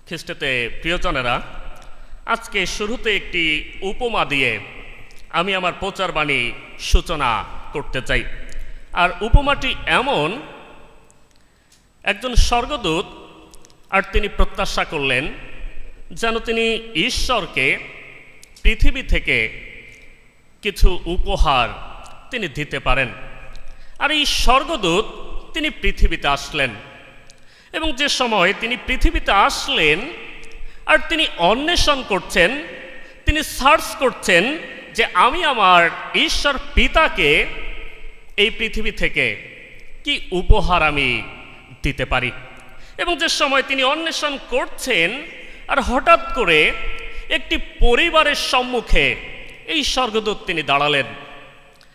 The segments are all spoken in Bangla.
খ্রিস্টতে প্রিয়জনেরা, আজকে শুরুতে একটি উপমা দিয়ে আমি আমার প্রচার বাণী সূচনা করতে চাই। আর উপমাটি এমন, একজন স্বর্গদূত আর তিনি প্রত্যাশা করলেন যেন তিনি ঈশ্বরকে পৃথিবী থেকে কিছু উপহার তিনি দিতে পারেন। আর এই স্বর্গদূত তিনি পৃথিবীতে আসলেন, এবং যে সময় তিনি পৃথিবীতে আসলেন আর তিনি অন্বেষণ করছেন, তিনি সার্চ করছেন যে আমি আমার ঈশ্বর পিতাকে এই পৃথিবী থেকে কি উপহার আমি দিতে পারি। এবং যে সময় তিনি অন্বেষণ করছেন আর হঠাৎ করে একটি পরিবারের সম্মুখে এই স্বর্গদূত তিনি দাঁড়ালেন।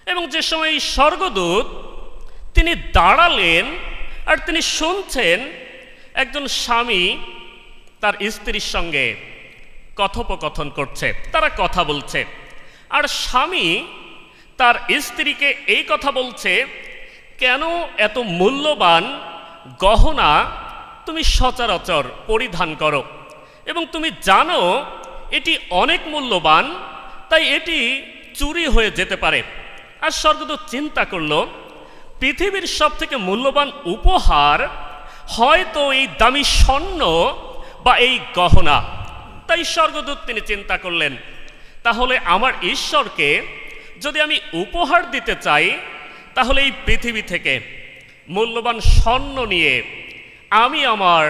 এবং যে সময় এই স্বর্গদূত তিনি দাঁড়ালেন আর তিনি শুনছেন একজন স্বামী তার স্ত্রীর সঙ্গে কথোপকথন করছে, তারা কথা বলছে। আর স্বামী তার স্ত্রীকে এই কথা বলছে, কেন এত মূল্যবান গহনা তুমি সচরাচর পরিধান করো, এবং তুমি জানো এটি অনেক মূল্যবান, তাই এটি চুরি হয়ে যেতে পারে। আর স্বর্গদূত চিন্তা করল, পৃথিবীর সব থেকে মূল্যবান উপহার হয়তো এই দামি স্বর্ণ বা এই গহনা। তাই স্বর্গদূত তিনি চিন্তা করলেন, তাহলে আমার ঈশ্বরকে যদি আমি উপহার দিতে চাই, তাহলে এই পৃথিবী থেকে মূল্যবান স্বর্ণ নিয়ে আমি আমার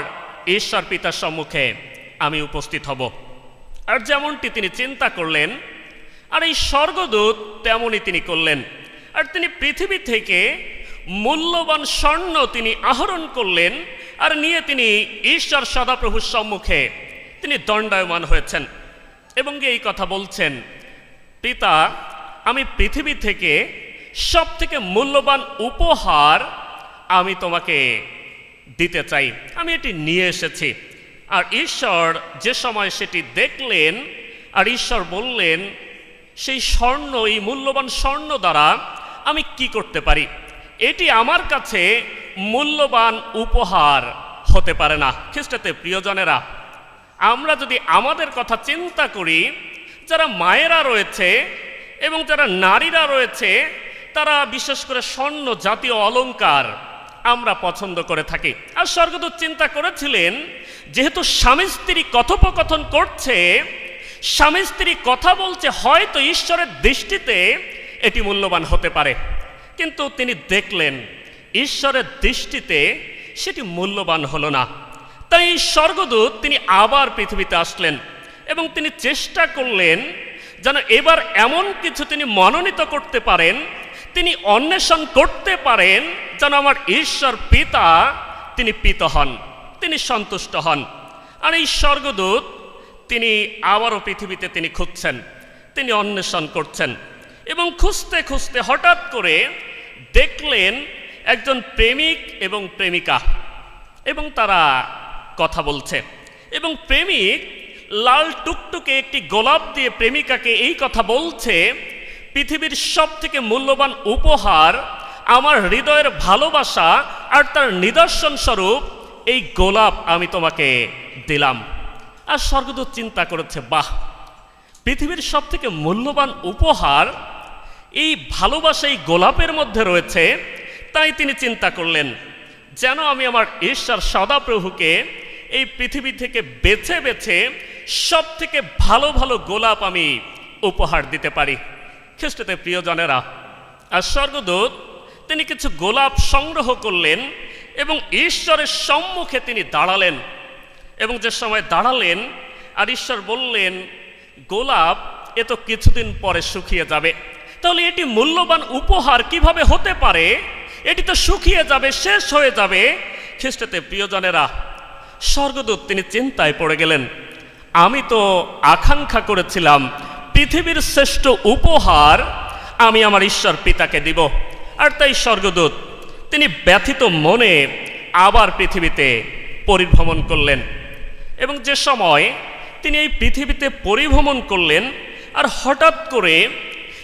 ঈশ্বর পিতার সম্মুখে আমি উপস্থিত হব। আর যেমনটি তিনি চিন্তা করলেন, আর এই স্বর্গদূত তেমনই তিনি করলেন। আর তিনি পৃথিবী থেকে মূল্যবান স্বর্ণ তিনি আহরণ করলেন, আর নিয়ে তিনি ঈশ্বর সদাপ্রভুর সম্মুখে তিনি দণ্ডায়মান হয়েছেন এবং এই কথা বলছেন, পিতা, আমি পৃথিবী থেকে সব থেকে মূল্যবান উপহার আমি তোমাকে দিতে চাই, আমি এটি নিয়ে এসেছি। আর ঈশ্বর যে সময় সেটি দেখলেন, আর ঈশ্বর বললেন, সেই স্বর্ণ, এই মূল্যবান স্বর্ণ দ্বারা আমি কি করতে পারি? এটি আমার কাছে মূল্যবান উপহার হতে পারে না। খ্রিস্টতে প্রিয়জনেরা, আমরা যদি আমাদের কথা চিন্তা করি, যারা মায়েরা রয়েছে এবং যারা নারীরা রয়েছে, তারা বিশেষ করে স্বর্ণ জাতীয় অলংকার আমরা পছন্দ করে থাকি। আর স্বর্গদূত চিন্তা করেছিলেন, যেহেতু স্বামী স্ত্রী কথোপকথন করছে, স্বামী স্ত্রী কথা বলছে, হয়তো ঈশ্বরের দৃষ্টিতে এটি মূল্যবান হতে পারে। কিন্তু তিনি দেখলেন ঈশ্বরের দৃষ্টিতে সেটি মূল্যবান হলো না। তাই স্বর্গদূত তিনি আবার পৃথিবীতে আসলেন এবং তিনি চেষ্টা করলেন যেন এবার এমন কিছু তিনি মনোনীত করতে পারেন, তিনি অন্বেষণ করতে পারেন, যেন আমার ঈশ্বর পিতা তিনি প্রীত হন, তিনি সন্তুষ্ট হন। আর এই স্বর্গদূত তিনি আবারও পৃথিবীতে তিনি খুঁজছেন, তিনি অন্বেষণ করছেন এবং খুঁজতে খুঁজতে হঠাৎ করে দেখলেন একজন প্রেমিক এবং প্রেমিকা, এবং তারা কথা বলছে। এবং প্রেমিক লাল টুকটুকে একটি গোলাপ দিয়ে প্রেমিকাকে এই কথা বলছে, পৃথিবীর সব থেকে মূল্যবান উপহার আমার হৃদয়ের ভালোবাসা আর তার নিদর্শন স্বরূপ এই গোলাপ আমি তোমাকে দিলাম। আর স্বর্গদূত চিন্তা করেছে, বাহ, পৃথিবীর সব থেকে মূল্যবান উপহার এই ভালোবাসা এই গোলাপের মধ্যে রয়েছে। তাই তিনি চিন্তা করলেন, যেন আমি আমার ঈশ্বর সদাপ্রভুকে এই পৃথিবী থেকে বেছে বেছে সব থেকে ভালো ভালো গোলাপ আমি উপহার দিতে পারি। খ্রিস্টতে প্রিয়জনেরা, আর স্বর্গদূত তিনি কিছু গোলাপ সংগ্রহ করলেন এবং ঈশ্বরের সম্মুখে তিনি দাঁড়ালেন। এবং যে সময় দাঁড়ালেন, আর ঈশ্বর বললেন, গোলাপ এ তো কিছুদিন পরে শুকিয়ে যাবে, তাহলে এটি মূল্যবান উপহার কিভাবে হতে পারে? এটি তো শুকিয়ে যাবে, শেষ হয়ে যাবে। খ্রিস্টতে প্রিয়জনেরা, স্বর্গদূত তিনি চিন্তায় পড়ে গেলেন, আমি তো আকাঙ্ক্ষা করেছিলাম পৃথিবীর শ্রেষ্ঠ উপহার আমি আমার ঈশ্বর পিতাকে দিব। আর তাই স্বর্গদূত তিনি ব্যথিত মনে আবার পৃথিবীতে পরিভ্রমণ করলেন। এবং যে সময় তিনি এই পৃথিবীতে পরিভ্রমণ করলেন, আর হঠাৎ করে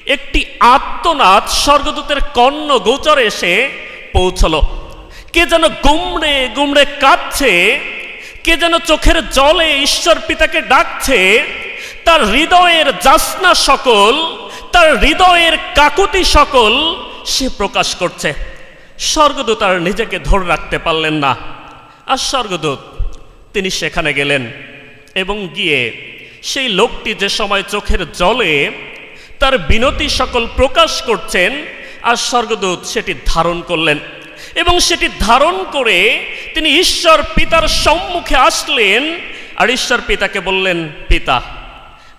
একটি আর্তনাদ স্বর্গদূতের কর্ণ গোচরে এসে পৌঁছল। কে যেন গুমড়ে গুমড়ে কাঁদছে, কে যেন চোখের জলে ঈশ্বর পিতাকে ডাকছে। তার হৃদয়ের যাচনা সকল, তার হৃদয়ের কাকুতি সকল সে প্রকাশ করছে। স্বর্গদূত আর নিজেকে ধরে রাখতে পারলেন না। আর স্বর্গদূত তিনি সেখানে গেলেন এবং গিয়ে সেই লোকটি যে সময় চোখের জলে তার বিনতি সকল প্রকাশ করছেন, আর স্বর্গদূত সেটি ধারণ করলেন এবং সেটি ধারণ করে তিনি ঈশ্বর পিতার সম্মুখে আসলেন। আর ঈশ্বর পিতাকে বললেন, পিতা,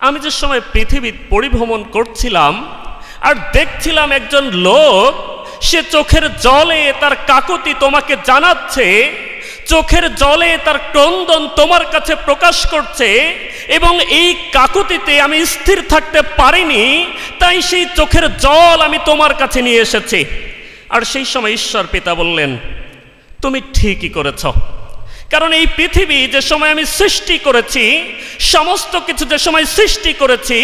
আমি যে সময় পৃথিবী পরিভ্রমণ করছিলাম আর দেখছিলাম একজন লোক সে চোখের জলে তার কাকুতি তোমাকে জানাচ্ছে, চোখের জলে তার ক্রন্দন তোমার কাছে প্রকাশ করছে, এবং এই কাকুতিতে আমি স্থির থাকতে পারিনি, তাই সেই চোখের জল আমি তোমার কাছে নিয়ে এসেছি। আর সেই সময় ঈশ্বর পিতা বললেন, তুমি ঠিকই করেছ, কারণ এই পৃথিবী যে সময় আমি সৃষ্টি করেছি, সমস্ত কিছু যে সময় সৃষ্টি করেছি,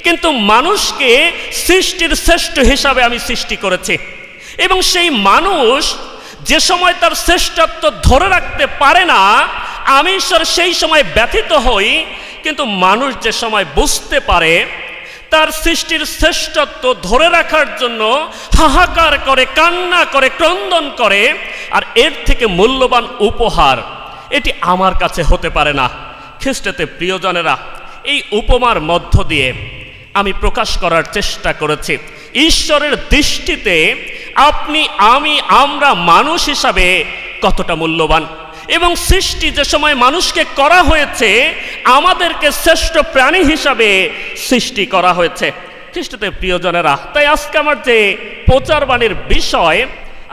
কিন্তু মানুষকে সৃষ্টির শ্রেষ্ঠ হিসাবে আমি সৃষ্টি করেছি। এবং সেই মানুষ যে সময় তার শ্রেষ্ঠত্ব ধরে রাখতে পারে না, আমি ঈশ্বর সেই সময় ব্যথিত হই। কিন্তু মানুষ যে সময় বুঝতে পারে, তার সৃষ্টির শ্রেষ্ঠত্ব ধরে রাখার জন্য হাহাকার করে, কান্না করে, ক্রন্দন করে, আর এর থেকে মূল্যবান উপহার এটি আমার কাছে হতে পারে না। খ্রিস্টতে প্রিয়জনেরা, এই উপমার মধ্য দিয়ে আমি প্রকাশ করার চেষ্টা করেছি ঈশ্বরের দৃষ্টিতে আপনি, আমি, আমরা মানুষ হিসাবে কতটা মূল্যবান, এবং সৃষ্টি যে সময় মানুষকে করা হয়েছে, আমাদেরকে শ্রেষ্ঠ প্রাণী হিসাবে সৃষ্টি করা হয়েছে। খ্রিস্টতে প্রিয়জনেরা, তাই আজকে আমার যে প্রচারবাণীর বিষয়,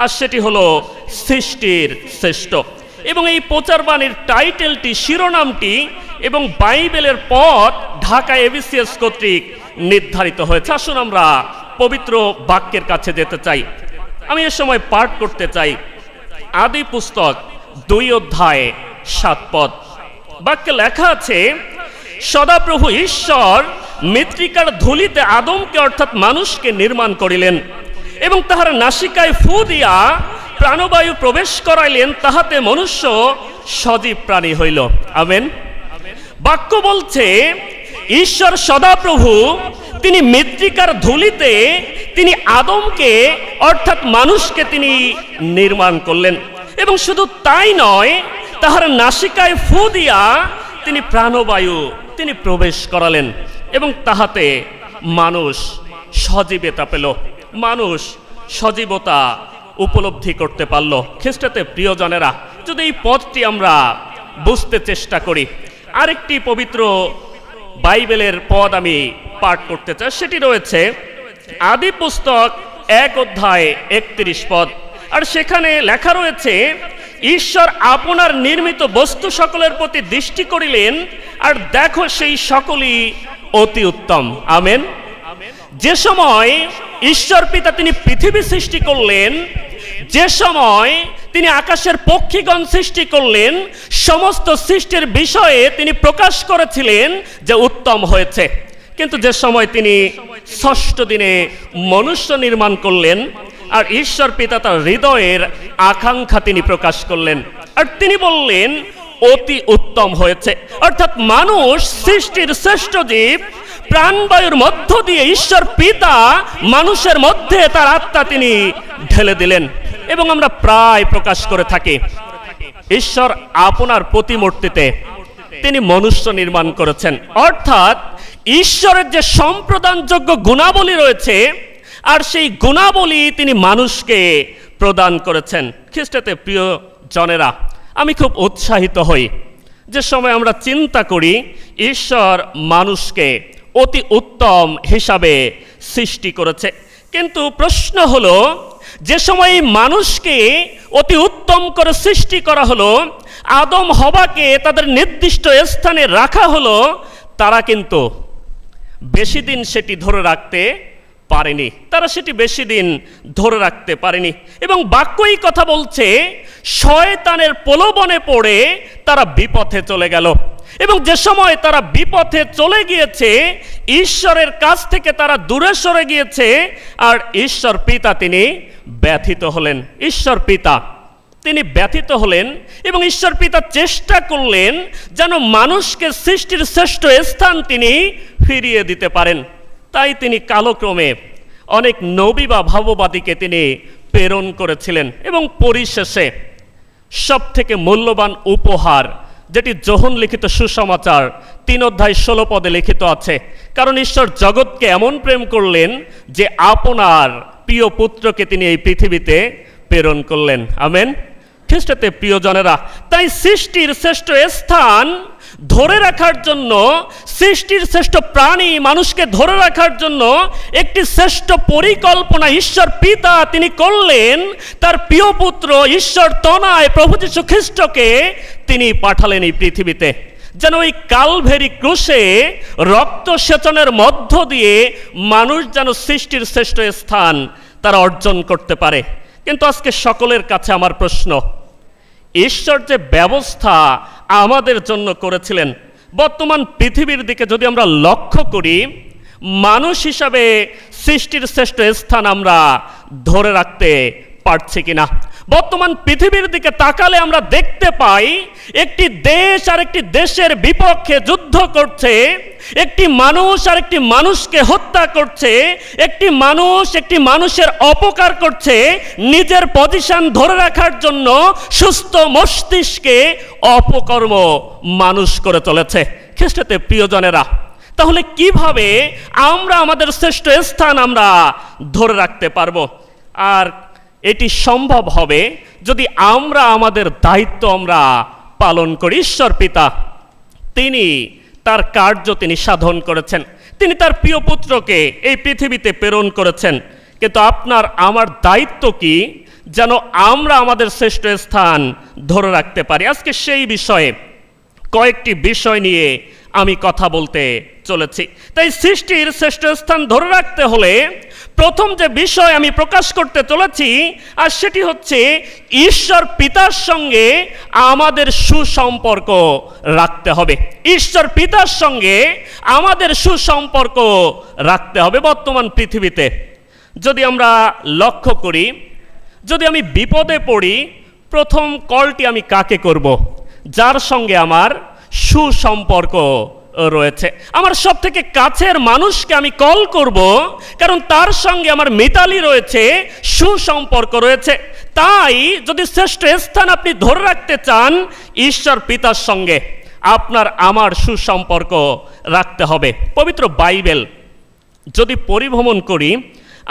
আর সেটি হলো সৃষ্টির শ্রেষ্ঠ। এবং এই প্রচারবাণীর টাইটেলটি, শিরোনামটি এবং বাইবেলের পথ ঢাকা এবিসিএস কর্তৃক নির্ধারিত হয়েছে। আসুন আমরা পবিত্র বাক্যের কাছে যেতে চাই। আমি এ সময় পাঠ করতে চাই আদি পুস্তক 2 অধ্যায় 7 পদ। বাক্যে লেখা আছে, সদাপ্রভু ঈশ্বর মৃত্তিকার ধূলিতে আদমকে অর্থাৎ মানুষকে নির্মাণ করিলেন এবং তাহার নাসিকায় ফু দিয়া প্রাণবায়ু প্রবেশ করাইলেন, তাহাতে মনুষ্য সজীব প্রাণী হইল। আমেন। বাক্য বলছে, ঈশ্বর সদাপ্রভু তিনি মৃত্তিকার ধূলিতে তিনি আদমকে অর্থাৎ মানুষকে তিনি নির্মাণ করলেন, এবং শুধু তাই নয়, তাহার নাসিকায় ফু দিয়া তিনি প্রাণবায়ু তিনি প্রবেশ করালেন এবং তাহাতে মানুষ সজীবতা পেল, মানুষ সজীবতা উপলব্ধি করতে পারল। খ্রিস্টতে প্রিয়জনেরা, যদি এই পথটি আমরা বুঝতে চেষ্টা করি, আরেকটি পবিত্র বাইবেলের পদ আমি পাঠ করতে চাই। সেটি রয়েছে আদি পুস্তক 1 অধ্যায় 31 পদ। আর সেখানে লেখা রয়েছে, ঈশ্বর আপনার নির্মিত বস্তু সকলের প্রতি দৃষ্টি করিলেন, আর দেখো সেই সকলই অতি উত্তম। আমেন। যে সময় ঈশ্বর পিতা তিনি পৃথিবী সৃষ্টি করলেন, যে সময় তিনি আকাশের পক্ষীগণ সৃষ্টি করলেন, সমস্ত সৃষ্টির বিষয়ে তিনি প্রকাশ করেছিলেন যে উত্তম হয়েছে। কিন্তু যে সময় তিনি ষষ্ঠ দিনে মনুষ্য নির্মাণ করলেন, আর ঈশ্বর পিতা তার হৃদয়ের আকাঙ্ক্ষা তিনি প্রকাশ করলেন, আর তিনি বললেন অতি উত্তম হয়েছে। অর্থাৎ মানুষ সৃষ্টির শ্রেষ্ঠ জীব, প্রাণবায়ুর মধ্য দিয়ে ঈশ্বর পিতা মানুষের মধ্যে তার আত্মা তিনি ঢেলে দিলেন। এবং আমরা প্রায় প্রকাশ করে থাকি, ঈশ্বর আপনার প্রতিমূর্তিতে তিনি মনুষ্য নির্মাণ করেছেন। অর্থাৎ ঈশ্বরের যে সম্প্রদানযোগ্য গুণাবলী রয়েছে, আর সেই গুণাবলী তিনি মানুষকে প্রদান করেছেন। খ্রিস্টতে প্রিয় জনেরা, আমি খুব উৎসাহিত হই যে সময় আমরা চিন্তা করি ঈশ্বর মানুষকে অতি উত্তম হিসাবে সৃষ্টি করেছে। কিন্তু প্রশ্ন হলো, যে সময় মানুষকে অতি উত্তম করে সৃষ্টি করা হলো, আদম হওয়াকে তাদের নির্দিষ্ট স্থানে রাখা হলো, তারা কিন্তু বেশি দিন সেটি ধরে রাখতে পারেনি, তারা সেটি বেশি দিন ধরে রাখতে পারেনি। এবং বাক্যই কথা বলছে, শয়তানের প্রলোভনে পড়ে তারা বিপথে চলে গেল। এবং যে সময় তারা বিপথে চলে গিয়েছে, ঈশ্বরের কাছ থেকে তারা দূরে সরে গিয়েছে, আর ঈশ্বর পিতা তিনি ব্যথিত হলেন। ঈশ্বর পিতা তিনি ব্যথিত হলেন এবং ঈশ্বর পিতা চেষ্টা করলেন যেন মানুষকে সৃষ্টির শ্রেষ্ঠ স্থান তিনি ফিরিয়ে দিতে পারেন। তাই তিনি কালক্রমে অনেক নবী বা ভাববাদীকে তিনি প্রেরণ করেছিলেন এবং পরিশেষে সবথেকে মূল্যবান উপহার, যেটি যোহন লিখিত সুসমাচার 3:16 লিখিত আছে, কারণ ঈশ্বর জগৎকে এমন প্রেম করলেন যে আপনার প্রিয় পুত্রকে তিনি এই পৃথিবীতে প্রেরণ করলেন। আমেন। খ্রিস্টতে প্রিয়জনেরা, তাই সৃষ্টির শ্রেষ্ঠ স্থান ধরে রাখার জন্য, সৃষ্টির শ্রেষ্ঠ প্রাণী মানুষকে ধরে রাখার জন্য একটি শ্রেষ্ঠ পরিকল্পনা ঈশ্বর পিতা তিনি করলেন। তার প্রিয় পুত্র ঈশ্বর তনয় প্রভু যীশু খ্রিস্টকে তিনি পাঠালেন এই পৃথিবীতে, যেন ওই কালভেরি ক্রুশে রক্ত সেচনের মধ্য দিয়ে মানুষ যেন সৃষ্টির শ্রেষ্ঠ স্থান তারা অর্জন করতে পারে। কিন্তু আজকে সকলের কাছে আমার প্রশ্ন, ঈশ্বর যে ব্যবস্থা আমাদের জন্য করেছিলেন, বর্তমান পৃথিবীর দিকে যদি আমরা লক্ষ্য করি, মানুষ হিসাবে সৃষ্টির শ্রেষ্ঠ স্থান আমরা ধরে রাখতে পারছি কিনা? বর্তমান পৃথিবীর দিকে তাকালে আমরা দেখতে পাই একটি দেশ আর একটি দেশের বিপক্ষে যুদ্ধ করছে, একটি মানুষ আর একটি মানুষকে হত্যা করছে, একটি মানুষ একটি মানুষের অপকার করছে নিজের পজিশন ধরে রাখার জন্য। সুস্থ মস্তিষ্কে অপকর্ম মানুষ করে চলেছে। খ্রিস্টতে প্রিয়জনেরা, তাহলে কিভাবে আমরা আমাদের শ্রেষ্ঠ স্থান আমরা ধরে রাখতে পারবো? আর এটি সম্ভব হবে যদি আমরা আমাদের দায়িত্ব আমরা পালন করি। ঈশ্বর পিতা তিনি তার কার্য তিনি সাধন করেছেন, তিনি তার প্রিয় পুত্রকে এই পৃথিবীতে প্রেরণ করেছেন। কিন্তু আপনার আমার দায়িত্ব কি যেন আমরা আমাদের শ্রেষ্ঠ স্থান ধরে রাখতে পারি? আজকে সেই বিষয়ে কয়েকটি বিষয় নিয়ে আমি কথা বলতে চলেছি। তাই সৃষ্টির শ্রেষ্ঠ স্থান ধরে রাখতে হলে প্রথম যে বিষয় আমি প্রকাশ করতে চলেছি, আর সেটি হচ্ছে ঈশ্বর পিতার সঙ্গে আমাদের সুসম্পর্ক রাখতে হবে। ঈশ্বর পিতার সঙ্গে আমাদের সুসম্পর্ক রাখতে হবে। বর্তমান পৃথিবীতে যদি আমরা লক্ষ্য করি, যদি আমি বিপদে পড়ি, প্রথম কলটি আমি কাকে করব? যার সঙ্গে আমার সুসম্পর্ক রয়েছে। আমার সব থেকে কাছের মানুষকে আমি কল করব, কারণ তার সঙ্গে আমার মিতালি রয়েছে, সুসম্পর্ক রয়েছে। তাই যদি শ্রেষ্ঠ স্থান আপনি ধরে রাখতে চান, ঈশ্বর পিতার সঙ্গে আপনার আমার সুসম্পর্ক রাখতে হবে। পবিত্র বাইবেল যদি পরিভ্রমণ করি,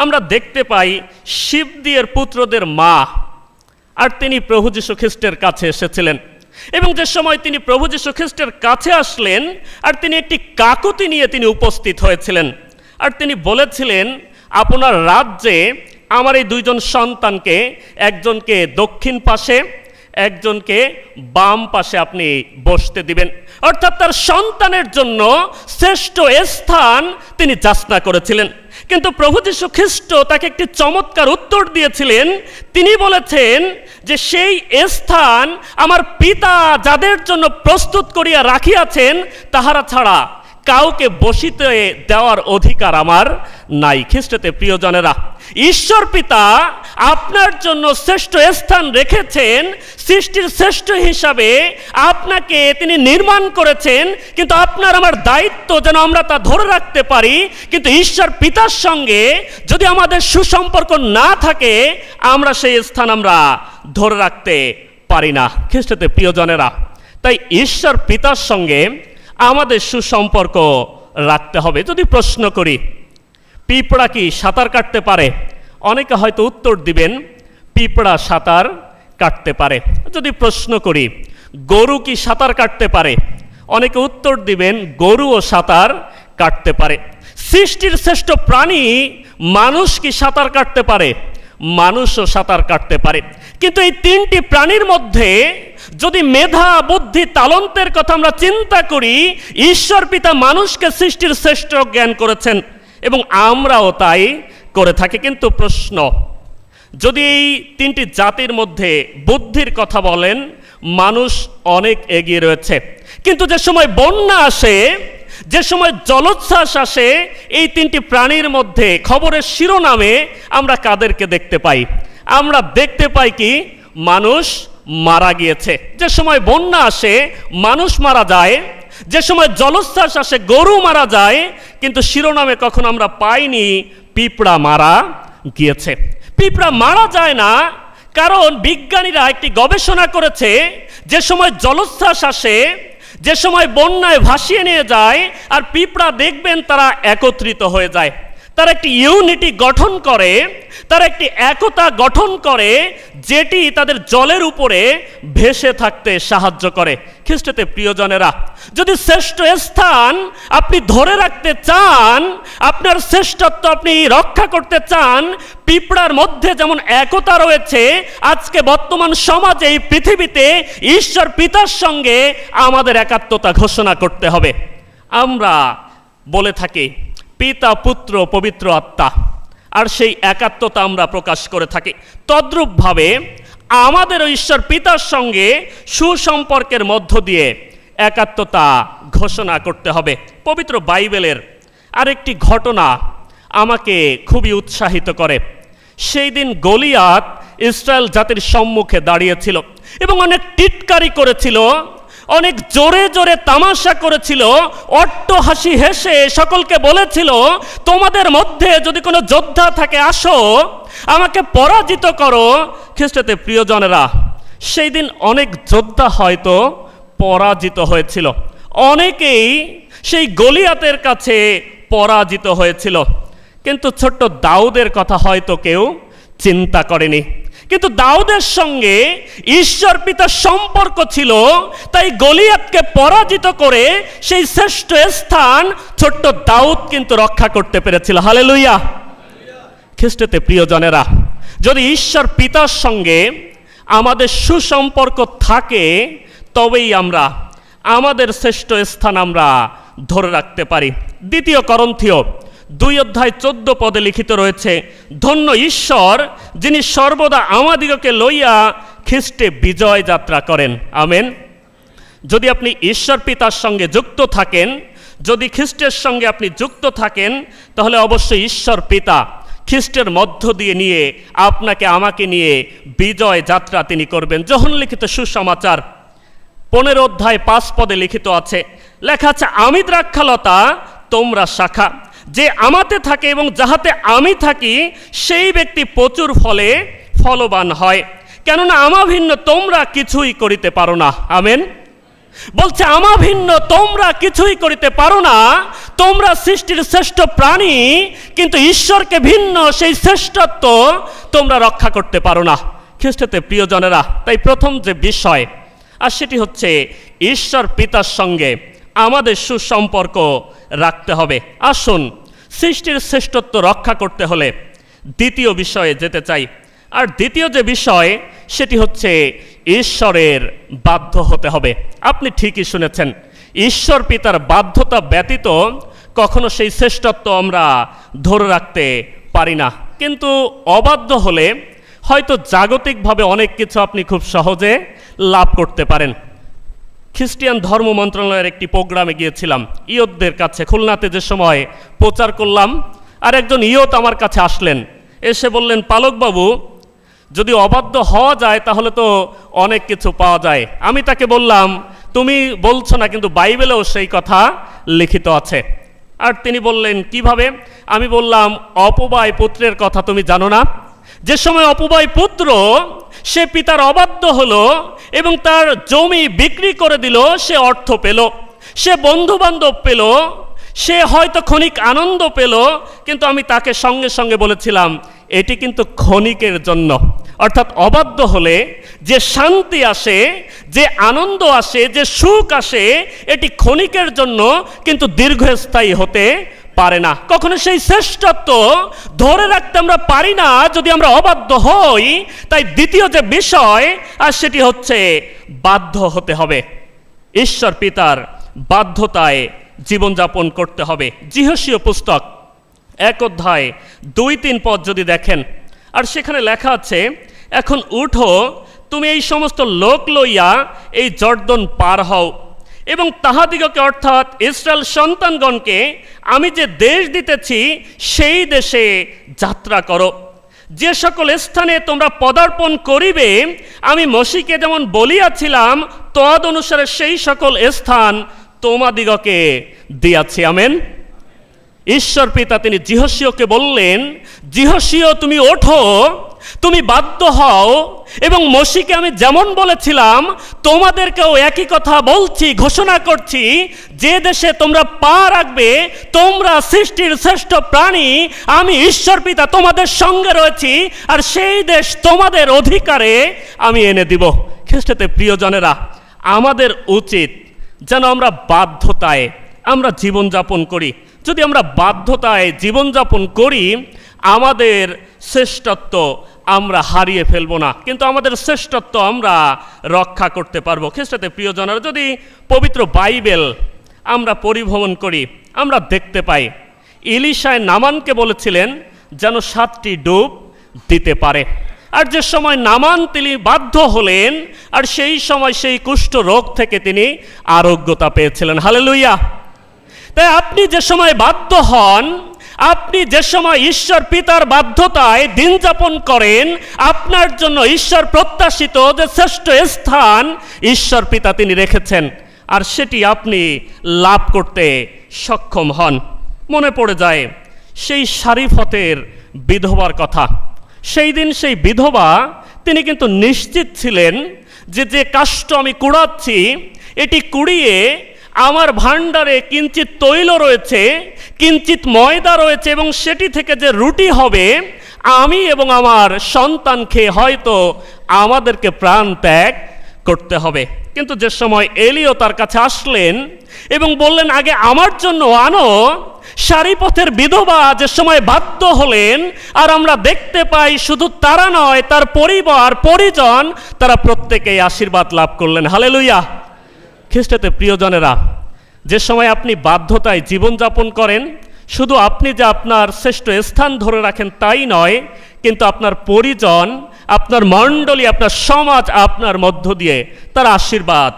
আমরা দেখতে পাই শিবদিয়ের পুত্রদের মা, আর তিনি প্রভু যীশু খ্রিস্টের কাছে এসেছিলেন। এবং যে সময় তিনি প্রভু যীশু খ্রিস্টের কাছে আসলেন, আর তিনি একটি কাকুতি নিয়ে তিনি উপস্থিত হয়েছিলেন, আর তিনি বলেছিলেন, আপনার রাজ্যে আমার এই দুইজন সন্তানকে, একজনকে দক্ষিণ পাশে, একজনকে বাম পাশে আপনি বসতে দিবেন। অর্থাৎ তার সন্তানের জন্য শ্রেষ্ঠ স্থান তিনি যাচনা করেছিলেন। কিন্তু প্রভু যীশু খ্রিস্ট তাকে একটি চমৎকার উত্তর দিয়েছিলেন। তিনি বলেছেন যে সেই স্থান আমার পিতা যাদের জন্য প্রস্তুত করিয়া রাখিয়াছেন, তাহারা ছাড়া কাউকে বসিতে দেওয়ার অধিকার আমার নাই। খ্রিস্টতে প্রিয়জনেরা, ঈশ্বর পিতা আপনার জন্য শ্রেষ্ঠ স্থান রেখেছেন। সৃষ্টির শ্রেষ্ঠ হিসাবে আপনাকে তিনি নির্মাণ করেছেন, কিন্তু আপনার আমার দায়িত্ব যেন আমরা তা ধরে রাখতে পারি। কিন্তু ঈশ্বর পিতার সঙ্গে যদি আমাদের সুসম্পর্ক না থাকে, আমরা সেই স্থান আমরা ধরে রাখতে পারি না। খ্রিস্টতে প্রিয়জনেরা, তাই ঈশ্বর পিতার সঙ্গে আমাদের সুসম্পর্ক রাখতে হবে। যদি প্রশ্ন করি, পিঁপড়া কি সাঁতার কাটতে পারে? অনেকে হয়তো উত্তর দিবেন, পিঁপড়া সাঁতার কাটতে পারে। যদি প্রশ্ন করি, গরু কি সাঁতার কাটতে পারে? অনেকে উত্তর দিবেন, গরুও সাঁতার কাটতে পারে। সৃষ্টির শ্রেষ্ঠ প্রাণী মানুষ কি সাঁতার কাটতে পারে? মানুষও সাঁতার কাটতে পারে। কিন্তু এই তিনটি প্রাণীর মধ্যে যদি মেধা, বুদ্ধি, তালন্তের কথা আমরা চিন্তা করি, ঈশ্বর পিতা মানুষকে সৃষ্টির শ্রেষ্ঠ জ্ঞান করেছেন এবং আমরাও তাই করে থাকি। কিন্তু প্রশ্ন, যদি এই তিনটি জাতির মধ্যে বুদ্ধির কথা বলেন, মানুষ অনেক এগিয়ে রয়েছে। কিন্তু যে সময় বন্যা আসে, যে সময় জলোচ্ছ্বাস আসে, এই তিনটি প্রাণীর মধ্যে খবরের শিরোনামে আমরা কাদেরকে দেখতে পাই? আমরা দেখতে পাই কি মানুষ মারা গিয়েছে। যে সময় বন্যা আসে মানুষ মারা যায়, যে সময় জলোচ্ছ্বাস আসে গরু মারা যায়, কিন্তু শিরোনামে কখন আমরা পাইনি পিঁপড়া মারা গিয়েছে। পিঁপড়া মারা যায় না, কারণ বিজ্ঞানীরা একটি গবেষণা করেছে, যে সময় জলোচ্ছ্বাস আসে, যে সময় বন্যায় ভাসিয়ে নিয়ে যায়, আর পিঁপড়া দেখবেন তারা একত্রিত হয়ে যায়, তারা একটি ইউনিটি গঠন করে, তারা একটি একতা গঠন করে, যেটি তাদের জলের উপরে ভেসে থাকতে সাহায্য করে। খ্রিস্টতে প্রিয়জনেরা, যদি শ্রেষ্ঠ স্থান আপনি ধরে রাখতে চান, আপনার শ্রেষ্ঠত্ব আপনি রক্ষা করতে চান, পিঁপড়ার মধ্যে যেমন একতা রয়েছে, আজকে বর্তমান সমাজে এই পৃথিবীতে ঈশ্বর পিতার সঙ্গে আমাদের একাত্মতা ঘোষণা করতে হবে। আমরা বলে থাকি পিতা, পুত্র, পবিত্র আত্মা, আর সেই একাত্মতা আমরা প্রকাশ করে থাকি। তদ্রূপভাবে আমাদেরও ঈশ্বর পিতার সঙ্গে সুসম্পর্কের মধ্য দিয়ে একাত্মতা ঘোষণা করতে হবে। পবিত্র বাইবেলের আরেকটি ঘটনা আমাকে খুবই উৎসাহিত করে। সেই দিন গলিয়াত ইসরায়েল জাতির সম্মুখে দাঁড়িয়েছিল এবং অনেক টিটকারি করেছিল, অনেক জোরে জোরে তামাশা করেছিল, অট্ট হাসি হেসে সকলকে বলেছিল, তোমাদের মধ্যে যদি কোনো যোদ্ধা থাকে আসো, আমাকে পরাজিত করো। খ্রিস্টতে প্রিয়জনেরা, সেই দিন অনেক যোদ্ধা হয়তো পরাজিত হয়েছিল, অনেকেই সেই গলিয়াতের কাছে পরাজিত হয়েছিল, কিন্তু ছোট্ট দাউদের কথা হয়তো কেউ চিন্তা করেনি। কিন্তু দাউদের সঙ্গে ঈশ্বর পিতার সম্পর্ক ছিল, তাই গলিয়াতকে পরাজিত করে সেই শ্রেষ্ঠ স্থান ছোট্ট দাউদ কিন্তু রক্ষা করতে পেরেছিল। হালেলুয়া। খ্রিস্টতে প্রিয়জনেরা, যদি ঈশ্বর পিতার সঙ্গে আমাদের সুসম্পর্ক থাকে, তবেই আমরা আমাদের শ্রেষ্ঠ স্থান আমরা ধরে রাখতে পারি। 2 করন্থীয় 2:14 লিখিত রয়েছে, ধন্য ঈশ্বর যিনি সর্বদা আমাদিগকে লইয়া খ্রিস্টে বিজয় যাত্রা করেন। আমেন। যদি আপনি ঈশ্বর পিতার সঙ্গে যুক্ত থাকেন, যদি খ্রিস্টের সঙ্গে আপনি যুক্ত থাকেন, তাহলে অবশ্যই ঈশ্বর পিতা খ্রিস্টের মধ্য দিয়ে নিয়ে আপনাকে আমাকে নিয়ে বিজয় যাত্রা তিনি করবেন। যোহন লিখিত সুসমাচার 15:5 লিখিত আছে, লেখা আছে, আমি দ্রাক্ষালতা, তোমরা শাখা, যে আমাতে থাকে এবং যাহাতে আমি থাকি, সেই ব্যক্তি প্রচুর ফলে ফলবান হয়, কেননা আমা ভিন্ন তোমরা কিছুই করিতে পারো না। আমেন। বলছে আমা ভিন্ন তোমরা কিছুই করিতে পারো না। তোমরা সৃষ্টির শ্রেষ্ঠ প্রাণী, কিন্তু ঈশ্বরকে ভিন্ন সেই শ্রেষ্ঠত্ব তোমরা রক্ষা করতে পারো না। খ্রিস্টতে প্রিয়জনেরা, তাই প্রথম যে বিষয়, আর সেটি হচ্ছে ঈশ্বর পিতার সঙ্গে আমাদের সুসম্পর্ক রাখতে হবে। আসুন, সৃষ্টির শ্রেষ্ঠত্ব রক্ষা করতে হলে দ্বিতীয় বিষয়ে যেতে চাই। আর দ্বিতীয় যে বিষয়, সেটি হচ্ছে ঈশ্বরের বাধ্য হতে হবে। আপনি ঠিকই শুনেছেন, ঈশ্বর পিতার বাধ্যতা ব্যতীত কখনো সেই শ্রেষ্ঠত্ব আমরা ধরে রাখতে পারি না। কিন্তু অবাধ্য হলে হয়তো জাগতিকভাবে অনেক কিছু আপনি খুব সহজে লাভ করতে পারেন। খ্রিস্টিয়ান ধর্ম মন্ত্রণালয়ের একটি প্রোগ্রামে গিয়েছিলাম ইয়তদের কাছে, খুলনাতে যে সময় প্রচার করলাম, আর একজন ইয়ত আমার কাছে আসলেন, এসে বললেন, পালকবাবু, যদি অবাধ্য হওয়া যায় তাহলে তো অনেক কিছু পাওয়া যায়। আমি তাকে বললাম, তুমি বলছো না, কিন্তু বাইবেলেও সেই কথা লিখিত আছে। আর তিনি বললেন, কিভাবে? আমি বললাম, অপবায় পুত্রের কথা তুমি জানো না? যে সময় অপবায় পুত্র সে পিতার অবাধ্য হলো এবং তার জমি বিক্রি করে দিল, সে অর্থ পেল, সে বন্ধু বান্ধব পেল, সে হয়তো ক্ষণিক আনন্দ পেল, কিন্তু আমি তাকে সঙ্গে সঙ্গে বলেছিলাম, এটি কিন্তু ক্ষণিকের জন্য। অর্থাৎ অবাধ্য হলে যে শান্তি আসে, যে আনন্দ আসে, যে সুখ আসে, এটি ক্ষণিকের জন্য, কিন্তু দীর্ঘস্থায়ী হতে পারে না। কখনো সেই শ্রেষ্ঠত্ব ধরে রাখতে আমরা পারি না যদি আমরা অবাধ্য হই। তাই দ্বিতীয় যে বিষয়, আর সেটি হচ্ছে বাধ্য হতে হবে। ঈশ্বর পিতার বাধ্যতায় জীবনযাপন করতে হবে। যিহোশীয় পুস্তক 1:2-3 যদি দেখেন, আর সেখানে লেখা আছে, এখন উঠো, তুমি এই সমস্ত লোক লইয়া এই জর্দন পার হও এবং তাহাদিগকে অর্থাৎ ইসরায়েল সন্তানগণকে আমি যে দেশ দিতেছি সেই দেশে যাত্রা করো, যে সকল স্থানে তোমরা পদার্পণ করিবে, আমি মসিকে যেমন বলিয়াছিলাম তদ অনুসারে সেই সকল স্থান তোমাদিগকে দিয়াছি। আমেন। ঈশ্বর পিতা তিনি জিহোশীয়কে বললেন, জিহোশীয় তুমি ওঠো, তুমি বাধ্য হও, এবং মসিকে আমি যেমন বলেছিলাম তোমাদেরকেও একই কথা বলছি, ঘোষণা করছি, যে দেশে তোমরা পা রাখবে, তোমরা সৃষ্টির শ্রেষ্ঠ প্রাণী, আমি ঈশ্বর পিতা তোমাদের সঙ্গে রয়েছি, আর সেই দেশ তোমাদের অধিকারে আমি এনে দিব। খ্রিস্টতে প্রিয়জনেরা, আমাদের উচিত যেন আমরা বাধ্যতায় আমরা জীবনযাপন করি। যদি আমরা বাধ্যতায় জীবনযাপন করি, আমাদের শ্রেষ্ঠত্ব আমরা হারিয়ে ফেলবো না, কিন্তু আমাদের শ্রেষ্ঠত্ব আমরা রক্ষা করতে পারবো। খ্রিস্টতে প্রিয়জনেরা, যদি পবিত্র বাইবেল আমরা পরিভ্রমণ করি, আমরা দেখতে পাই ইলিশায় নামানকে বলেছিলেন যেন 7টি ডুব দিতে পারে। আর যে সময় নামান তিনি বাধ্য হলেন, আর সেই সময় সেই কুষ্ঠ রোগ থেকে তিনি আরোগ্যতা পেয়েছিলেন। হালেলুয়া। তাই আপনি যে সময় বাধ্য হন, আপনি যে সময় ঈশ্বর পিতার বাধ্যতায় দিন যাপন করেন, আপনার জন্য ঈশ্বর প্রত্যাশিত যে শ্রেষ্ঠ স্থান ঈশ্বর পিতা তিনি রেখেছেন, আর সেটি আপনি লাভ করতে সক্ষম হন। মনে পড়ে যায় সেই সারিফতের বিধবার কথা। সেই দিন সেই বিধবা তিনি কিন্তু নিশ্চিত ছিলেন যে যে কাষ্ঠ আমি কুড়াচ্ছি, এটি কুড়িয়ে আমার ভাণ্ডারে কিঞ্চিত তৈল রয়েছে, কিঞ্চিত ময়দা রয়েছে, এবং সেটি থেকে যে রুটি হবে, আমি এবং আমার সন্তান খেয়ে হয়তো আমাদেরকে প্রাণ ত্যাগ করতে হবে। কিন্তু যে সময় এলিও তার কাছে আসলেন এবং বললেন আগে আমার জন্য আনো, সারিপথের বিধবা যে সময় বাধ্য হলেন, আর আমরা দেখতে পাই শুধু তারা নয়, তার পরিবার পরিজন তারা প্রত্যেকেই আশীর্বাদ লাভ করলেন। হালেলুয়া। খ্রিস্টতে প্রিয়জনেরা, যে সময় আপনি বাধ্যতায় জীবনযাপন করেন, শুধু আপনি যে আপনার শ্রেষ্ঠ স্থান ধরে রাখেন তাই নয়, কিন্তু আপনার পরিজন, আপনার মণ্ডলী, আপনার সমাজ আপনার মধ্য দিয়ে তারা আশীর্বাদ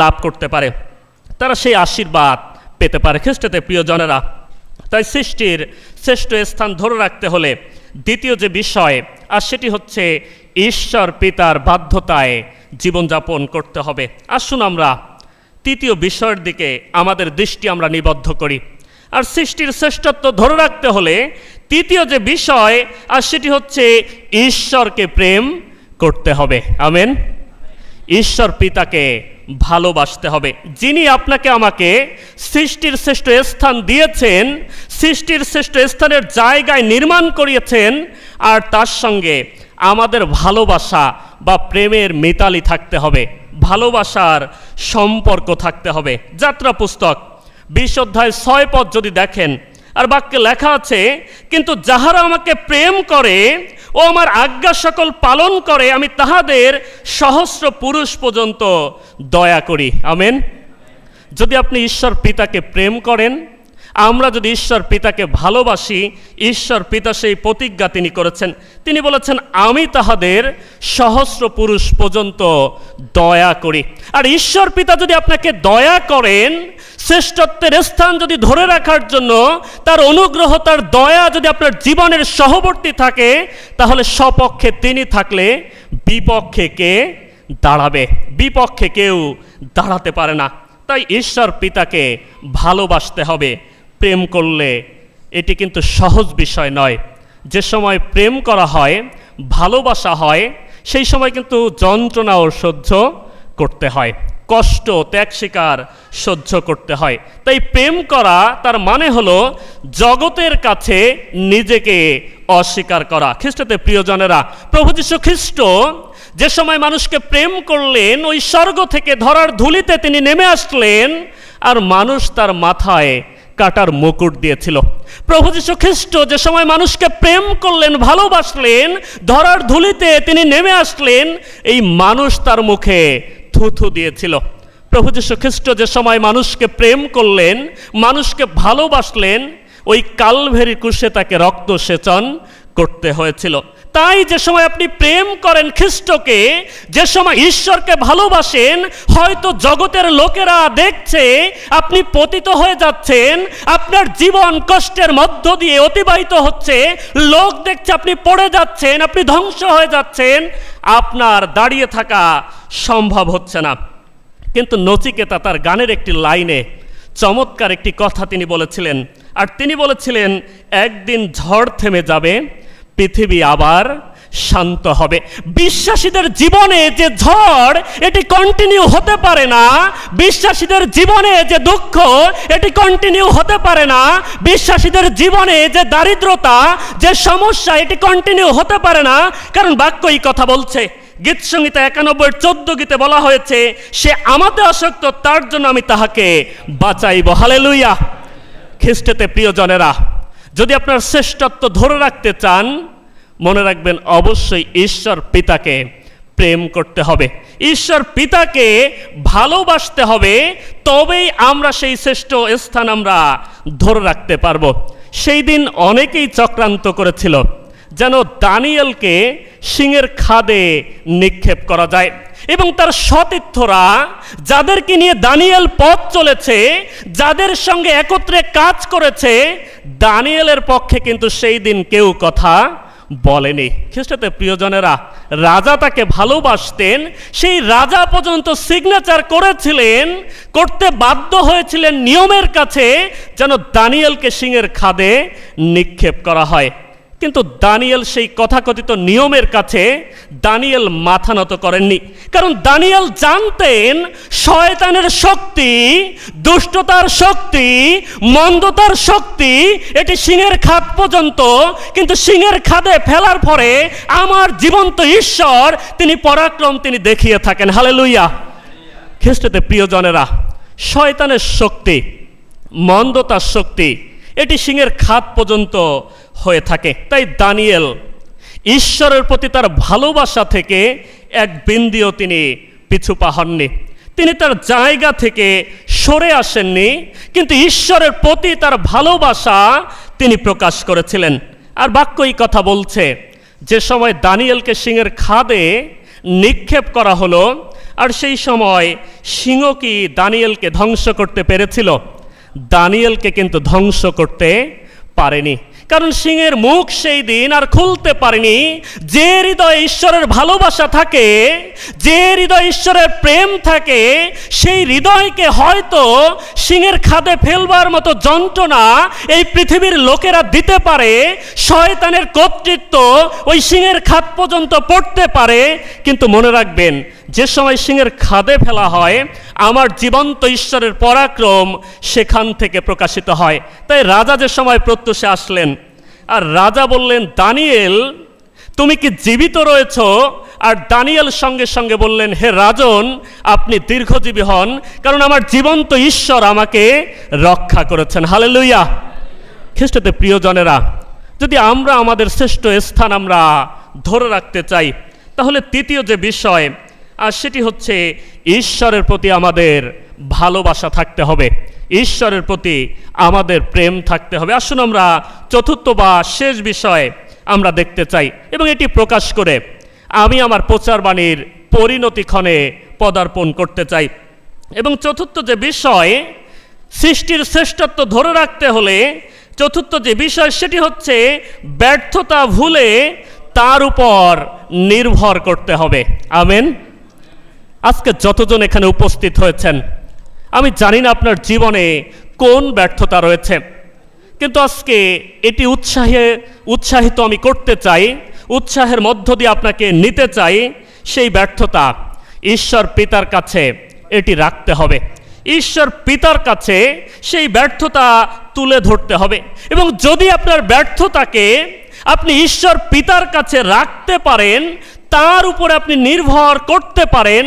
লাভ করতে পারে, তারা সেই আশীর্বাদ পেতে পারে। খ্রিস্টতে প্রিয়জনেরা, তাই সৃষ্টির শ্রেষ্ঠ স্থান ধরে রাখতে হলে দ্বিতীয় যে বিষয়, আর সেটি হচ্ছে ঈশ্বর পিতার বাধ্যতায় জীবনযাপন করতে হবে। আসুন আমরা তৃতীয় বিষয়ের দিকে আমাদের দৃষ্টি আমরা নিবদ্ধ করি। আর সৃষ্টির শ্রেষ্ঠত্ব ধরে রাখতে হলে তৃতীয় যে বিষয়, আর সেটি হচ্ছে ঈশ্বরকে প্রেম করতে হবে। আমেন। ঈশ্বর পিতাকে ভালোবাসতে হবে, যিনি আপনাকে আমাকে সৃষ্টির শ্রেষ্ঠ স্থান দিয়েছেন, সৃষ্টির শ্রেষ্ঠ স্থানের জায়গায় নির্মাণ করিয়েছেন, আর তার সঙ্গে আমাদের ভালোবাসা বা প্রেমের মিতালি থাকতে হবে, ভালোবাসার সম্পর্ক থাকতে হবে। যাত্রা পুস্তক 20 অধ্যায় 6 পদ যদি দেখেন, আর বাক্যে লেখা আছে, কিন্তু যাহারা আমাকে প্রেম করে ও আমার আজ্ঞা সকল পালন করে, আমি তাহাদের সহস্র পুরুষ পর্যন্ত দয়া করি। আমেন। যদি আপনি ঈশ্বর পিতাকে প্রেম করেন, আমরা যদি ঈশ্বর পিতাকে ভালোবাসি, ঈশ্বর পিতা সেই প্রতিজ্ঞা তিনি করেছেন, তিনি বলেছেন আমি তাহাদের সহস্র পুরুষ পর্যন্ত দয়া করি। আর ঈশ্বর পিতা যদি আপনাকে দয়া করেন, শ্রেষ্ঠত্বের স্থান যদি ধরে রাখার জন্য তার অনুগ্রহ, তার দয়া যদি আপনার জীবনের সহবর্তী থাকে, তাহলে স্বপক্ষে তিনি থাকলে বিপক্ষে কে দাঁড়াবে? বিপক্ষে কেউ দাঁড়াতে পারে না। তাই ঈশ্বর পিতাকে ভালোবাসতে হবে। প্রেম করলে এটি কিন্তু সহজ বিষয় নয়। যে সময় প্রেম করা হয়, ভালোবাসা হয়, সেই সময় কিন্তু যন্ত্রণাও সহ্য করতে হয়, কষ্ট ত্যাগ স্বীকার সহ্য করতে হয়। তাই প্রেম করা তার মানে হলো জগতের কাছে নিজেকে অস্বীকার করা। খ্রিস্টতে প্রিয়জনেরা, প্রভু যীশু খ্রিস্ট যে সময় মানুষকে প্রেম করলেন, ওই স্বর্গ থেকে ধরার ধুলিতে তিনি নেমে আসলেন, আর মানুষ তার মাথায় কাটার মুকুট দিয়েছিল। প্রভু যীশু খ্রিস্ট যে সময় মানুষকে প্রেম করলেন, ভালোবাসলেন, ধরার ধুলিতে তিনি নেমে আসলেন, এই মানুষ তার মুখে থুথু দিয়েছিল। প্রভু যীশু খ্রিস্ট যে সময় মানুষকে প্রেম করলেন, মানুষকে ভালোবাসলেন, ওই কালভেরি ক্রুশে তাকে রক্ত সেচন করতে হয়েছিল। তাই যে সময় আপনি প্রেম করেন খ্রিস্টকে, যে সময় ঈশ্বরকে ভালোবাসেন, হয়তো জগতের লোকেরা দেখছে আপনি পতিত হয়ে যাচ্ছেন, আপনার জীবন কষ্টের মধ্য দিয়ে অতিবাহিত হচ্ছে, লোক দেখছে আপনি পড়ে যাচ্ছেন, আপনি ধ্বংস হয়ে যাচ্ছেন, আপনার দাঁড়িয়ে থাকা সম্ভব হচ্ছে না। কিন্তু নচিকেতা তার গানের একটি লাইনে চমৎকার একটি কথা তিনি বলেছিলেন, আর তিনি বলেছিলেন, একদিন ঝড় থেমে যাবে, পৃথিবী আবার শান্ত হবে। বিশ্বাসীদের জীবনে যে ঝড়, এটি কন্টিনিউ হতে পারে না। বিশ্বাসীদের জীবনে যে দুঃখ, এটি কন্টিনিউ হতে পারে না। বিশ্বাসীদের জীবনে যে দারিদ্রতা, যে সমস্যা, এটি কন্টিনিউ হতে পারে না। কারণ বাক্য এই কথা বলছে। গীত সংহিতা 91:14 গীতে বলা হয়েছে, সে আমাতে আসক্ত, তার জন্য আমি তাহাকে বাঁচাইব। হালেলুয়া। খ্রিস্টেতে প্রিয়জনেরা, যদি আপনার শ্রেষ্ঠত্ব ধরে রাখতে চান, মনে রাখবেন অবশ্যই ঈশ্বর পিতাকে প্রেম করতে হবে, ঈশ্বর পিতাকে ভালোবাসতে হবে, তবেই আমরা সেই শ্রেষ্ঠ স্থান আমরা ধরে রাখতে পারবো। সেই দিন অনেকেই চক্রান্ত করেছিল যেন দানিয়েলকে সিংহের খাদে নিক্ষেপ করা যায়, এবং তার সতীর্থরা, যাদেরকে নিয়ে দানিয়েল পথ চলেছে, যাদের সঙ্গে একত্রে কাজ করেছে, দানিয়েলের পক্ষে কিন্তু সেই দিন কেউ কথা বলেনি। খ্রিস্টতে প্রিয়জনেরা, রাজা তাকে ভালোবাসতেন, সেই রাজা পর্যন্ত সিগনেচার করেছিলেন, করতে বাধ্য হয়েছিলেন নিয়মের কাছে, যেন দানিয়েলকে সিংহের খাদে নিক্ষেপ করা হয়। কিন্তু দানিয়েল সেই কথাকথিত নিয়মের কাছে দানিয়েল মাথা নত করেননি, কারণ দানিয়েল জানতেন শয়তানের শক্তি, দুষ্টতার শক্তি, মন্দতার শক্তি, এটি সিংহের খাদ পর্যন্ত, কিন্তু সিংহের খাদে ফেলার পরে আমার জীবন্ত ঈশ্বর, তিনি পরাক্রম তিনি দেখিয়ে থাকেন। হালেলুয়া। খ্রিস্টতে প্রিয়জনেরা, শয়তানের শক্তি, মন্দতার শক্তি, এটি সিংহের খাদ পর্যন্ত হয়ে থাকে। তাই দানিয়েল ঈশ্বরের প্রতি তার ভালোবাসা থেকে এক বিন্দুও তিনি পিছু পা হননি, তিনি তার জায়গা থেকে সরে আসেননি, কিন্তু ঈশ্বরের প্রতি তার ভালোবাসা তিনি প্রকাশ করেছিলেন। আর বাক্য এই কথা বলছে, যে সময় দানিয়েলকে সিংহের খাদে নিক্ষেপ করা হলো, আর সেই সময় সিংহ কি দানিয়েলকে ধ্বংস করতে পেরেছিল? দানিয়েলকে কিন্তু ধ্বংস করতে পারেনি, কারণ সিংহের মুখ সেই দিন আর খুলতে পারেনি। যে হৃদয়ে ঈশ্বরের ভালোবাসা থাকে, যে হৃদয়ে ঈশ্বরের প্রেম থাকে, সেই হৃদয়কে হয়তো সিংহের খাদে ফেলবার মতো যন্ত্রণা এই পৃথিবীর লোকেরা দিতে পারে, শয়তানের কর্তৃত্ব ওই সিংহের খাদ পর্যন্ত পড়তে পারে, কিন্তু মনে রাখবেন, যে সময় সিংহের খাদে ফেলা হয়, আমার জীবন্ত ঈশ্বরের পরাক্রম সেখান থেকে প্রকাশিত হয়। তাই রাজা যে সময় প্রত্যুষে আসলেন, আর রাজা বললেন, দানিয়েল তুমি কি জীবিত রয়েছ? আর দানিয়েল সঙ্গে সঙ্গে বললেন, হে রাজন, আপনি দীর্ঘজীবী হন, কারণ আমার জীবন্ত ঈশ্বর আমাকে রক্ষা করেছেন। হালেলুয়া। খ্রিস্টতে প্রিয়জনেরা, যদি আমরা আমাদের শ্রেষ্ঠ স্থান আমরা ধরে রাখতে চাই, তাহলে তৃতীয় যে বিষয়, আর সেটি হচ্ছে ঈশ্বরের প্রতি আমাদের ভালোবাসা থাকতে হবে, ঈশ্বরের প্রতি আমাদের প্রেম থাকতে হবে। আসুন আমরা চতুর্থ বা শেষ বিষয় আমরা দেখতে চাই, এবং এটি প্রকাশ করে আমি আমার প্রচারবাণীর পরিণতিক্ষণে পদার্পণ করতে চাই। এবং চতুর্থ যে বিষয়, সৃষ্টির শ্রেষ্ঠত্ব ধরে রাখতে হলে চতুর্থ যে বিষয়, সেটি হচ্ছে ব্যর্থতা ভুলে তার উপর নির্ভর করতে হবে। আমেন। আজকে যতজন এখানে উপস্থিত হয়েছেন, আমি জানি না আপনার জীবনে কোন ব্যর্থতা রয়েছে, কিন্তু আজকে এটি উৎসাহিত আমি করতে চাই, উৎসাহের মধ্য দিয়ে আপনাকে নিতে চাই। সেই ব্যর্থতা ঈশ্বর পিতার কাছে এটি রাখতে হবে, ঈশ্বর পিতার কাছে সেই ব্যর্থতা তুলে ধরতে হবে। এবং যদি আপনার ব্যর্থতাকে আপনি ঈশ্বর পিতার কাছে রাখতে পারেন, তার উপরে আপনি নির্ভর করতে পারেন,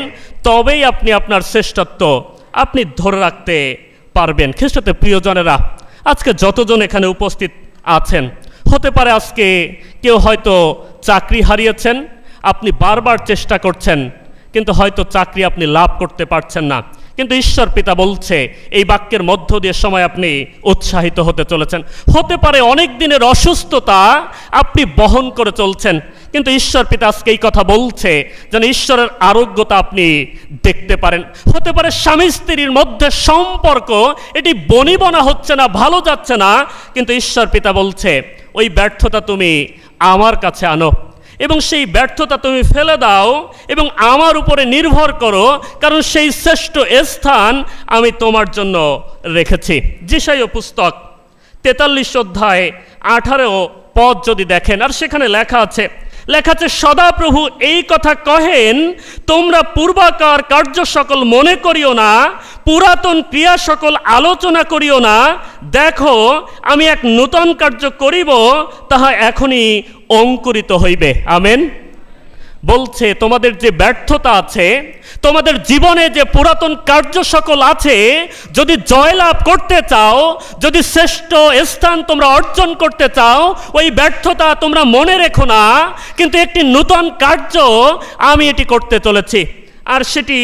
তবেই আপনি আপনার শ্রেষ্ঠত্ব আপনি ধরে রাখতে পারবেন। খ্রিস্টতে প্রিয়জনেরা, আজকে যতজন এখানে উপস্থিত আছেন, হতে পারে আজকে কেউ হয়তো চাকরি হারিয়েছেন, আপনি বারবার চেষ্টা করছেন, কিন্তু হয়তো চাকরি আপনি লাভ করতে পারছেন না। কিন্তু ঈশ্বর পিতা বলছে এই বাক্যের মধ্য দিয়ে সময় আপনি উৎসাহিত হতে চলেছেন। হতে পারে অনেক দিনের অসুস্থতা আপনি বহন করে চলছেন, কিন্তু ঈশ্বর পিতা আজকে এই কথা বলছে যেন ঈশ্বরের আরোগ্যতা আপনি দেখতে পারেন। হতে পারে স্বামী স্ত্রীর মধ্যে সম্পর্ক এটি বনিবনা হচ্ছে না, ভালো যাচ্ছে না, কিন্তু ঈশ্বর পিতা বলছে ওই ব্যর্থতা তুমি আমার কাছে আনো এবং সেই ব্যর্থতা তুমি ফেলে দাও এবং আমার উপরে নির্ভর করো, কারণ সেই শ্রেষ্ঠ স্থান আমি তোমার জন্য রেখেছি। যেশায়া পুস্তক 43 অধ্যায় 18 পদ যদি দেখেন, আর সেখানে লেখা আছে সদাপ্রভু এই কথা কহেন, তোমরা পূর্বাকার কার্য সকল মনে করিও না, পুরাতন ক্রিয়া সকল আলোচনা করিও না। দেখো আমি এক নূতন কার্য করিব, তাহা এখনই অঙ্কুরিত হইবে। আমেন। বলছে তোমাদের যে ব্যর্থতা আছে, তোমাদের জীবনে যে পুরাতন কার্য সকল আছে, যদি জয়লাভ করতে চাও, যদি শ্রেষ্ঠ স্থান তোমরা অর্জন করতে চাও, ওই ব্যর্থতা তোমরা মনে রেখো না, কিন্তু একটি নূতন কার্য আমি এটি করতে চলেছি, আর সেটি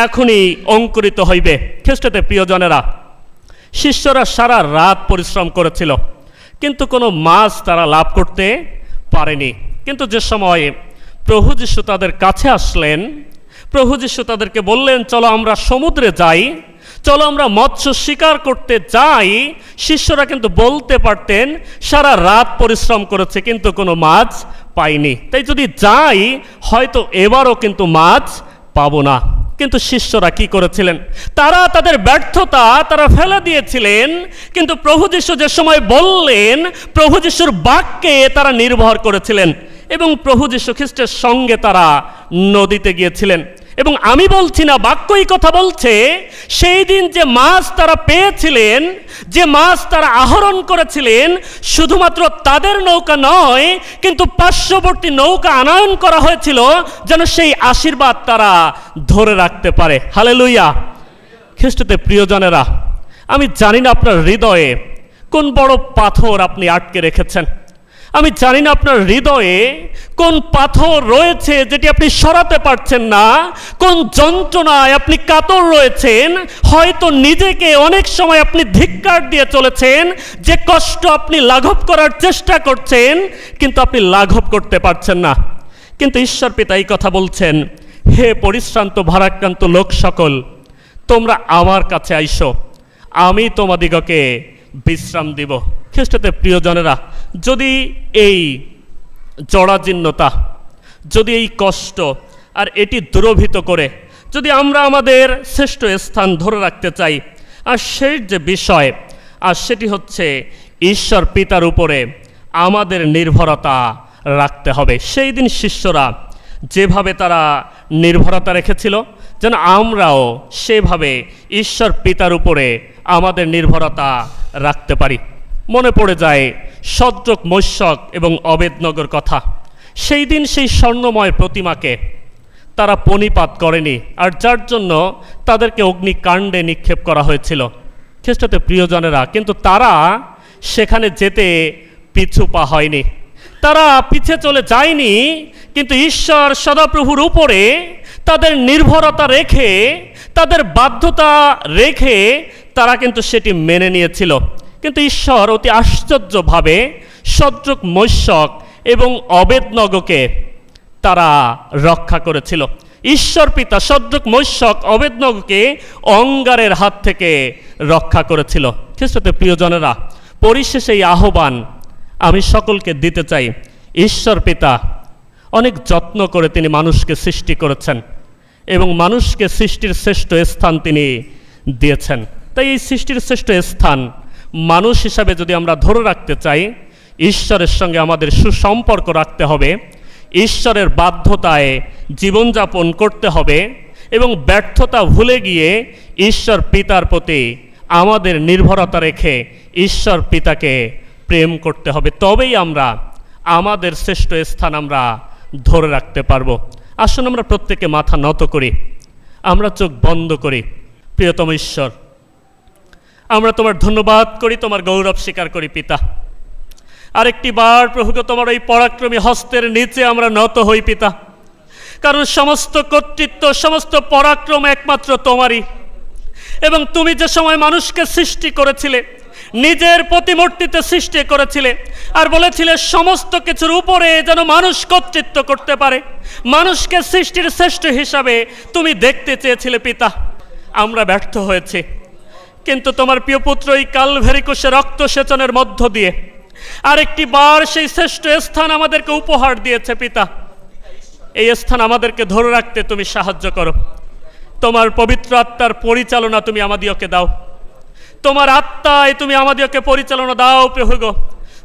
এখনই অঙ্কুরিত হইবে। খ্রিস্টতে প্রিয়জনেরা, শিষ্যরা সারা রাত পরিশ্রম করেছিল, কিন্তু কোনো মাছ তারা লাভ করতে পারেনি। কিন্তু যে সময় প্রভু যীশু তাদের কাছে আসলেন, প্রভু যীশু তাদেরকে বললেন চলো আমরা সমুদ্রে যাই, চলো আমরা মৎস্য শিকার করতে যাই। শিষ্যরা কিন্তু বলতে পারতেন সারা রাত পরিশ্রম করেছে কিন্তু কোনো মাছ পাইনি, তাই যদি যাই হয়তো এবারও কিন্তু মাছ পাবো না। কিন্তু শিষ্যরা কি করেছিলেন? তারা তাদের ব্যর্থতা তারা ফেলে দিয়েছিলেন, কিন্তু প্রভু যীশু যে সময় বললেন প্রভু যীশুর বাক্যে তারা নির্ভর করেছিলেন এবং প্রভু যীশু খ্রিস্টের সঙ্গে তারা নদীতে গিয়েছিলেন। এবং আমি বলছি না, বাক্যই কথা বলছে, সেই দিন যে মাছ তারা পেয়েছিলেন, যে মাছ তারা আহরণ করেছিলেন, শুধুমাত্র তাদের নৌকা নয়, কিন্তু পার্শ্ববর্তী নৌকা আনয়ন করা হয়েছিল যেন সেই আশীর্বাদ তারা ধরে রাখতে পারে। হালেলুয়া। খ্রিস্টতে প্রিয়জনেরা, আমি জানি না আপনার হৃদয়ে কোন বড় পাথর আপনি আটকে রেখেছেন, আমি জানি না আপনার হৃদয়ে কোন পাথর রয়েছে যেটি আপনি সরাতে পারছেন না, কোন যন্ত্রণায় আপনি কাতর রয়েছেন। হয়তো নিজেকে অনেক সময় আপনি ধিক্কার দিয়ে চলেছেন, যে কষ্ট আপনি লাঘব করার চেষ্টা করছেন কিন্তু আপনি লাঘব করতে পারছেন না। কিন্তু ঈশ্বর পিতা এই কথা বলছেন, হে পরিশ্রান্ত ভারাক্রান্ত লোক সকল, তোমরা আমার কাছে আইসো, আমি তোমাদিগকে বিশ্রাম দিব। খ্রিস্টতে প্রিয়জনেরা, যদি এই জরাজীর্ণতা, যদি এই কষ্ট আর এটি দুরভিত করে যদি আমরা আমাদের শ্রেষ্ঠ স্থান ধরে রাখতে চাই, আর সেই যে বিষয়, আর সেটি হচ্ছে ঈশ্বর পিতার উপরে আমাদের নির্ভরতা রাখতে হবে। সেই দিন শিষ্যরা যেভাবে তারা নির্ভরতা রেখেছিল, যেন আমরাও সেভাবে ঈশ্বর পিতার উপরে আমাদের নির্ভরতা রাখতে পারি। মনে পড়ে যায় শদ্রক, মৈশক এবং অবেদনগর কথা। সেই দিন সেই স্বর্ণময় প্রতিমাকে তারা পণিপাত করেনি, আর যার জন্য তাদেরকে অগ্নিকাণ্ডে নিক্ষেপ করা হয়েছিল। খ্রিস্টতে প্রিয়জনেরা, কিন্তু তারা সেখানে যেতে পিছু পা হয়নি, তারা পিছে চলে যায়নি, কিন্তু ঈশ্বর সদাপ্রভুর উপরে তাদের নির্ভরতা রেখে, তাদের বাধ্যতা রেখে তারা কিন্তু সেটি মেনে নিয়েছিল। কিন্তু ঈশ্বর অতি আশ্চর্যভাবে শদ্রক, মৈশক এবং অবেদনগকে তারা রক্ষা করেছিল। ঈশ্বর পিতা শদ্রক, মৈশক, অবেদনগকে অঙ্গারের হাত থেকে রক্ষা করেছিল। খ্রিস্টতে প্রিয়জনেরা, পরিশেষে এই আহ্বান আমি সকলকে দিতে চাই। ঈশ্বর পিতা অনেক যত্ন করে তিনি মানুষকে সৃষ্টি করেছেন এবং মানুষকে সৃষ্টির শ্রেষ্ঠ স্থান তিনি দিয়েছেন। তাই এই সৃষ্টির শ্রেষ্ঠ স্থান মানুষ হিসাবে যদি আমরা ধরে রাখতে চাই, ঈশ্বরের সঙ্গে আমাদের সুসম্পর্ক রাখতে হবে, ঈশ্বরের বাধ্যতায় জীবনযাপন করতে হবে এবং ব্যর্থতা ভুলে গিয়ে ঈশ্বর পিতার প্রতি আমাদের নির্ভরতা রেখে ঈশ্বর পিতাকে প্রেম করতে হবে। তবেই আমরা আমাদের শ্রেষ্ঠ স্থান আমরা ধরে রাখতে পারবো। আসুন আমরা প্রত্যেকে মাথা নত করি, আমরা চোখ বন্ধ করি। প্রিয়তম ঈশ্বর, আমরা তোমার ধন্যবাদ করি, তোমার গৌরব স্বীকার করি পিতা। আরেকটি বার প্রভুকে তোমার এই পরাক্রমী হস্তের নিচে আমরা নত হই পিতা, কারণ সমস্ত কর্তৃত্ব, সমস্ত পরাক্রম একমাত্র তোমারই। এবং তুমি যে সময় মানুষকে সৃষ্টি করেছিলে, নিজের প্রতিমূর্তিতে সৃষ্টি করেছিলে, আর বলেছিলে সমস্ত কিছুর উপরে যেন মানুষ কর্তৃত্ব করতে পারে, মানুষকে সৃষ্টির শ্রেষ্ঠ হিসাবে তুমি দেখতে চেয়েছিলে পিতা। আমরা ব্যর্থ হয়েছি, কিন্তু তোমার প্রিয় পুত্র এই কালভারি ক্রুশে রক্ত সেচনের মধ্য দিয়ে আরেকটি বার সেই শ্রেষ্ঠ স্থান আমাদেরকে উপহার দিয়েছে পিতা। এই স্থান আমাদেরকে ধরে রাখতে তুমি সাহায্য করো। তোমার পবিত্র আত্মার পরিচালনা তুমি আমাদিওকে দাও, তোমার আত্মায় তুমি আমাদিওকে পরিচালনা দাও প্রভু গো,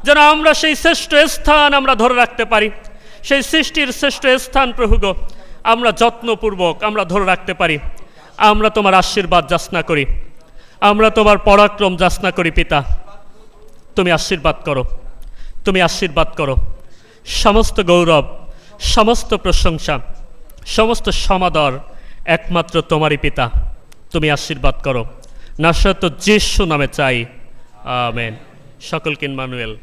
যেন আমরা সেই শ্রেষ্ঠ স্থান আমরা ধরে রাখতে পারি, সেই সৃষ্টির শ্রেষ্ঠ স্থান প্রভু গো আমরা যত্নপূর্বক আমরা ধরে রাখতে পারি। আমরা তোমার আশীর্বাদ যাচনা করি, আমরা তোমার পরাক্রম যাচনা করি পিতা। তুমি আশীর্বাদ করো, তুমি আশীর্বাদ করো। সমস্ত গৌরব, সমস্ত প্রশংসা, সমস্ত সমাদর একমাত্র তোমারই পিতা। তুমি আশীর্বাদ করো, নাসরত যিশু নামে চাই, আমেন। সকলকে ইম্মানুয়েল।